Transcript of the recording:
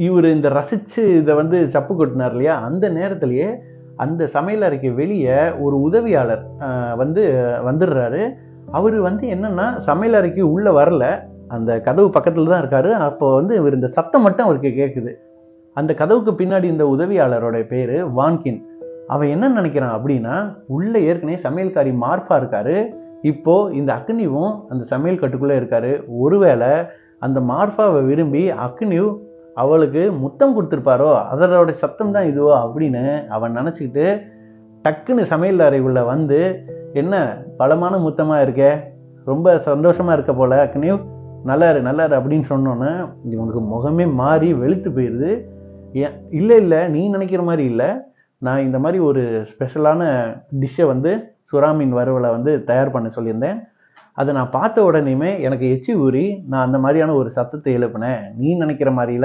இவர் இந்த ரசிச்சு இதை வந்து சப்பு கொட்டினார் இல்லையா, அந்த நேரத்திலேயே அந்த சமையல் அறைக்கு வெளியே ஒரு உதவியாளர் வந்து வந்துடுறாரு. அவர் வந்து என்னன்னா சமையல் அறைக்கு உள்ள வரல, அந்த கதவு பக்கத்துல தான் இருக்காரு. அப்போ வந்து இவர் இந்த சத்தம் மட்டும் அவருக்கு கேட்குது. அந்த கதவுக்கு பின்னாடி இந்த உதவியாளரோட பேரு வான்கின். அவன் என்ன நினைக்கிறான் அப்படின்னா, உள்ள ஏற்கனவே சமையல்காரி மார்பா இருக்காரு. இப்போ இந்த அக்னிவும் அந்த சமையல் கட்டுக்குள்ள இருக்காரு. ஒருவேளை அந்த மார்பாவை விரும்பி அக்னிவ் அவளுக்கு முத்தம் கொடுத்துருப்பாரோ, அதனோட சத்தம் தான் இதுவோ அப்படின்னு அவன் நினச்சிக்கிட்டு டக்குன்னு சமையல் அறைக்குள்ள வந்து, என்ன பலமான முத்தமா இருக்கே, ரொம்ப சந்தோஷமா இருக்க போல அக்னிவ், நல்லாரு நல்லாரு அப்படின்னு சொன்னோன்னே இவனுக்கு முகமே மாறி வெளுத்து போயிடுது. இல்லை இல்லை, நீ நினைக்கிற மாதிரி இல்லை, நான் இந்த மாதிரி ஒரு ஸ்பெஷலான டிஷ்ஷை வந்து சுறா மீன் வறுவலை வந்து தயார் பண்ண சொல்லியிருந்தேன். அதை நான் பார்த்த உடனேயுமே எனக்கு எச்சி ஊறி நான் அந்த மாதிரியான ஒரு சத்தத்தை எழுப்பினேன். நீ நினைக்கிற மாதிரிலாம்